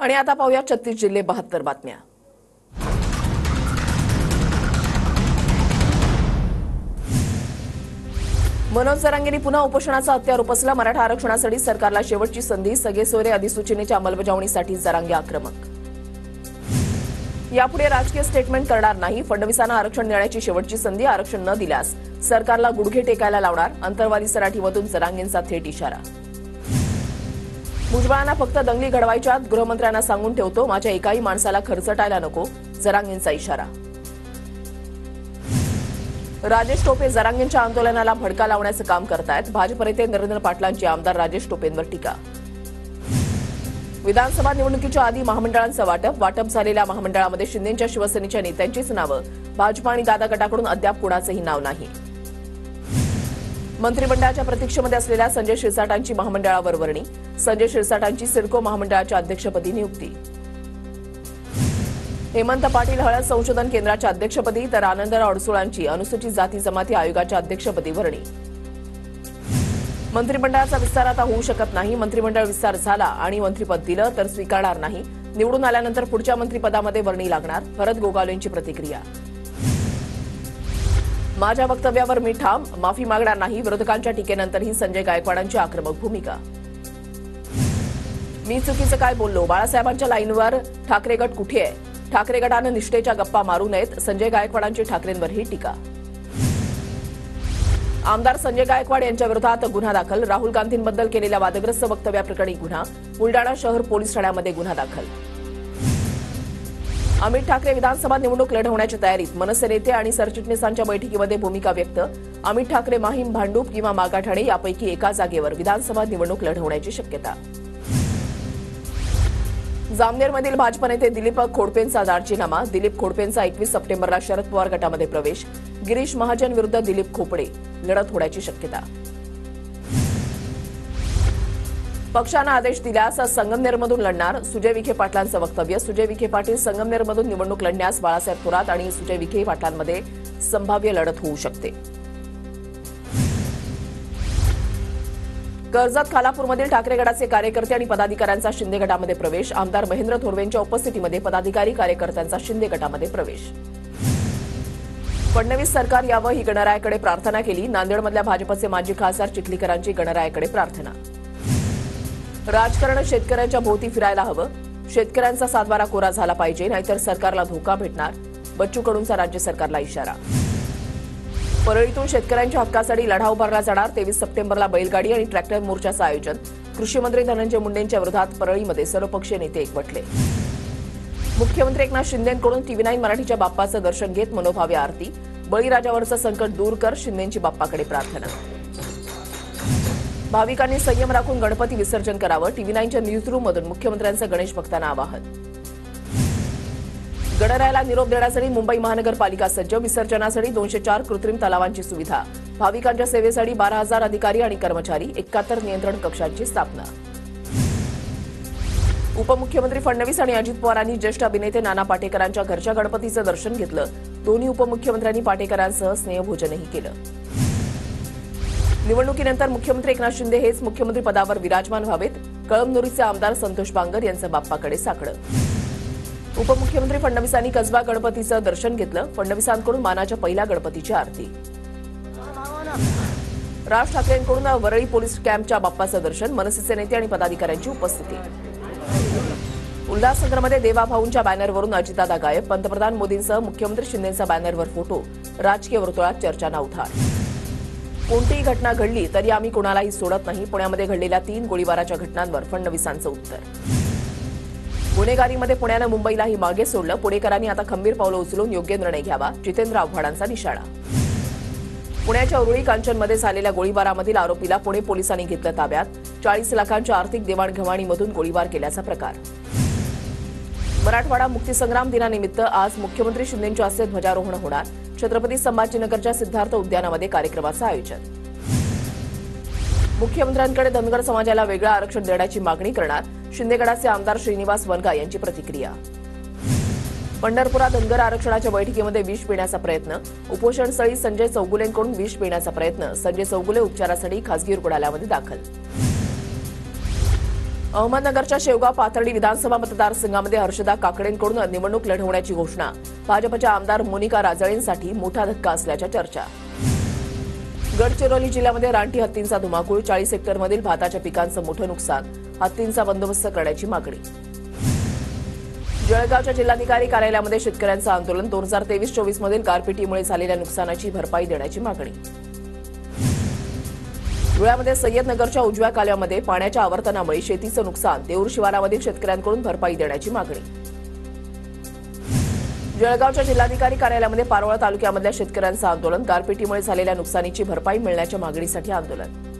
आणि आता पाहूया 36 जिल्हे 72 बातम्या। मनोज जरांगेंनी पुन्हा उपोषणाचा हत्यार उपसला। मराठा आरक्षणासाठी सरकारला शेवटची संधी। सगळे सोयरे अधिसूचनेच्या अंमलबजावणीसाठी जरांगे आक्रमक। यापुढे राजकीय स्टेटमेंट करणार नाही। फडणवीसांना आरक्षण देण्याची शेवटची संधी। आरक्षण न दिल्यास सरकारला गुडघे टेकायला लावणार। अंतरवाली सराठीमधून जरांगेंचा थेट इशारा। भुजबळांना फक्त दंगली घडवायच्यात। गृहमंत्र्यांना सांगून ठेवतो, माझ्या एकाही माणसाला खर्चटायला नको। जरांगेंचा इशारा। राजेश टोपे जरांगेंच्या आंदोलनाला भडका लावण्याचं काम करतायत। भाजप नेते नरेंद्र पाटलांची आमदार राजेश टोपेंवर टीका। विधानसभा निवडणुकीच्या आधी महामंडळांचं वाटप झालेल्या महामंडळामध्ये शिंदेच्या शिवसेनेच्या नेत्यांचीच नावं। भाजप आणि दादा गटाकडून अद्याप कुणाचंही नाव नाही। मंत्रिमंडळाच्या प्रतीक्षेमध्ये असलेल्या संजय शिरसाटांची महामंडळावर वर्णी। संजय शिरसाटांची सिडको महामंडळाच्या अध्यक्षपदी नियुक्ती। हेमंत पाटील हळद संशोधन केंद्राच्या अध्यक्षपदी तर आनंदराव अडसुळांची अनुसूचित जाती जमाती आयोगाच्या अध्यक्षपदी वर्णी। मंत्रिमंडळाचा विस्तार आता होऊ शकत नाही। मंत्रिमंडळ विस्तार झाला आणि मंत्रिपद दिलं तर स्वीकारणार नाही। निवडून आल्यानंतर पुढच्या मंत्रिपदामध्ये वर्णी लागणार। भरत गोगावलेंची प्रतिक्रिया। माझ्या वक्तव्यावर मी ठाम, माफी मागणार नाही। विरोधकांच्या टीकेनंतरही संजय गायकवाडांची आक्रमक भूमिका। मी चुकीचं काय बोललो? बाळासाहेबांच्या लाईनवर ठाकरे गट कुठे आहे? ठाकरे गटानं निष्ठेच्या गप्पा मारू नयेत। संजय गायकवाडांची ठाकरेंवरही टीका। आमदार संजय गायकवाड यांच्या विरोधात गुन्हा दाखल। राहुल गांधींबद्दल केलेल्या वादग्रस्त वक्तव्याप्रकरणी गुन्हा। बुलडाणा शहर पोलीस ठाण्यामध्ये गुन्हा दाखल। अमित ठाकरे विधानसभा निवडणूक लढवण्याच्या तयारीत। मनसे नेते आणि सरचिटणीसांच्या बैठकीमध्ये भूमिका व्यक्त। अमित ठाकरे माहीम, भांडूप किंवा मागाठाणे यापैकी एका जागेवर विधानसभा निवडणूक लढवण्याची शक्यता। जामनेरमधील भाजप नेते दिलीप खोडपेंचा राजीनामा। दिलीप खोडपेंचा 21 सप्टेंबरला शरद पवार गटामध्ये प्रवेश। गिरीश महाजन विरुद्ध दिलीप खोपडे लढत होण्याची शक्यता। पक्षानं आदेश दिल्यास संगमनेरमधून लढणार। सुजय विखे पाटलांचं वक्तव्य। सुजय विखे पाटील संगमनेरमधून निवडणूक लढण्यास बाळासाहेब थोरात आणि सुजय विखे पाटलांमध्ये संभाव्य लढत होऊ शकते। कर्जत खालापूरमधील ठाकरे गटाचे कार्यकर्ते आणि पदाधिकाऱ्यांचा शिंदे गटामध्ये प्रवेश। आमदार महेंद्र थोरवेंच्या उपस्थितीमध्ये पदाधिकारी कार्यकर्त्यांचा शिंदे गटामध्ये प्रवेश। फडणवीस सरकार यावं ही गणरायाकडे प्रार्थना केली। नांदेडमधल्या भाजपचे माजी खासदार चिखलीकरांची गणरायाकडे प्रार्थना। राजकारण शेतकऱ्यांच्या भोवती फिरायला हवं। शेतकऱ्यांचा सातबारा कोरा झाला पाहिजे, नाहीतर सरकारला धोका भेटणार। बच्चू कडूंचा राज्य सरकारला इशारा। परळीतून शेतकऱ्यांच्या हक्कासाठी लढा उभारला जाणार। 23 सप्टेंबरला बैलगाडी आणि ट्रॅक्टर मोर्चाचं आयोजन। कृषी मंत्री धनंजय मुंडेंच्या विरोधात परळीमध्ये सर्वपक्षीय नेते एकवटले। मुख्यमंत्री एकनाथ शिंदेंकडून TV9 मराठीच्या बाप्पाचं दर्शन घेत मनोभावे आरती। बळीराजावरचं संकट दूर कर, शिंदेंची बाप्पाकडे प्रार्थना। भाविकांनी संयम राखून गणपती विसर्जन करावं। TV9च्या न्यूजरूममधून मुख्यमंत्र्यांचं गणेश भक्तांना आवाहन। गणरायाला निरोप देण्यासाठी मुंबई महानगरपालिका सज्ज। विसर्जनासाठी 204 कृत्रिम तलावांची सुविधा। भाविकांच्या सेवेसाठी 12,000 अधिकारी आणि कर्मचारी। 71 नियंत्रण कक्षांची स्थापना। उपमुख्यमंत्री फडणवीस आणि अजित पवारांनी ज्येष्ठ अभिनेते नाना पाटेकरांच्या घरच्या गणपतीचं दर्शन घेतलं। दोन्ही उपमुख्यमंत्र्यांनी पाटेकरांसह स्नेहभोजनही केलं। निवडणुकीनंतर मुख्यमंत्री एकनाथ शिंदे हेच मुख्यमंत्री पदावर विराजमान व्हावेत। कळमनुरीचे आमदार संतोष बांगर यांचं बाप्पाकडे साकडं। उपमुख्यमंत्री फडणवीसांनी कसबा गणपतीचं दर्शन घेतलं। फडणवीसांकडून मानाच्या पहिल्या गणपतीची आरती। राज ठाकरेंकडून वरळी पोलीस कॅम्पच्या बाप्पाचं दर्शन। मनसेचे नेते आणि पदाधिकाऱ्यांची उपस्थिती। उल्हासनगरमध्ये देवाभाऊंच्या बॅनरवरून अजितदादा गायब। पंतप्रधान मोदींसह मुख्यमंत्री शिंदेंचा बॅनरवर फोटो। राजकीय वर्तुळात चर्चांना उधार। कोणतीही घटना घडली तरी आम्ही कोणालाही सोडत नाही। पुण्यामध्ये घडलेल्या 3 गोळीबाराच्या घटनांवर फडणवीसांचं उत्तर। गुन्हेगारीमध्ये पुण्यानं मुंबईलाही मागे सोडलं। पुणेकरांनी आता खंबीर पावलं उचलून योग्य निर्णय घ्यावा। जितेंद्र आव्हाडांचा निशाणा। पुण्याच्या उरुळी कांचनमध्ये झालेल्या गोळीबारामधील आरोपीला पुणे पोलिसांनी घेतलं ताब्यात। 40 लाखांच्या आर्थिक देवाणघेवाणीमधून गोळीबार केल्याचा प्रकार। मराठवाडा मुक्तीसंग्राम दिनानिमित्त आज मुख्यमंत्री शिंदेंच्या हस्ते ध्वजारोहण होणार। छत्रपती संभाजीनगरच्या सिद्धार्थ उद्यानामध्ये कार्यक्रमाचं आयोजन। मुख्यमंत्र्यांकडे धनगर समाजाला वेगळं आरक्षण देण्याची मागणी करणार। शिंदेगडाचे आमदार श्रीनिवास वनगा यांची प्रतिक्रिया। पंढरपुरात धनगर आरक्षणाच्या बैठकीमध्ये विष पिण्याचा प्रयत्न। उपोषणस्थळी संजय चौगुलेंकडून विष पिण्याचा प्रयत्न। संजय चौगुले उपचारासाठी खासगी रुग्णालयामध्ये दाखल। अहमदनगरच्या शेवगाव पाथर्डी विधानसभा मतदारसंघामध्ये हर्षदा काकडेंकडून निवडणूक लढवण्याची घोषणा. भाजपच्या आमदार मोनिका राजळेंसाठी मोठा धक्का असल्याच्या चर्चा. गडचिरोली जिल्ह्यामध्ये रानटी हत्तींचा धुमाकूळ. 40 हेक्टरमधील भाताच्या पिकांचं मोठं नुकसान. हत्तींचा बंदोबस्त करण्याची मागणी. जळगावच्या जिल्हाधिकारी कार्यालयामध्ये शेतकऱ्यांचं आंदोलन. 2023-24 मधील गारपिटीमुळे झालेल्या नुकसानाची भरपाई देण्याची मागणी. धुळ्यामध्ये सय्यदनगरच्या उजव्या कालव्यामध्ये पाण्याच्या आवर्तनामुळे शेतीचं नुकसान. देऊर शिवारामधील शेतकऱ्यांकडून भरपाई देण्याची मागणी. जळगावच्या जिल्हाधिकारी कार्यालयामध्ये पारोळा तालुक्यामधल्या शेतकऱ्यांचं आंदोलन. गारपिटीमुळे झालेल्या नुकसानीची भरपाई मिळण्याच्या मागणीसाठी आंदोलन.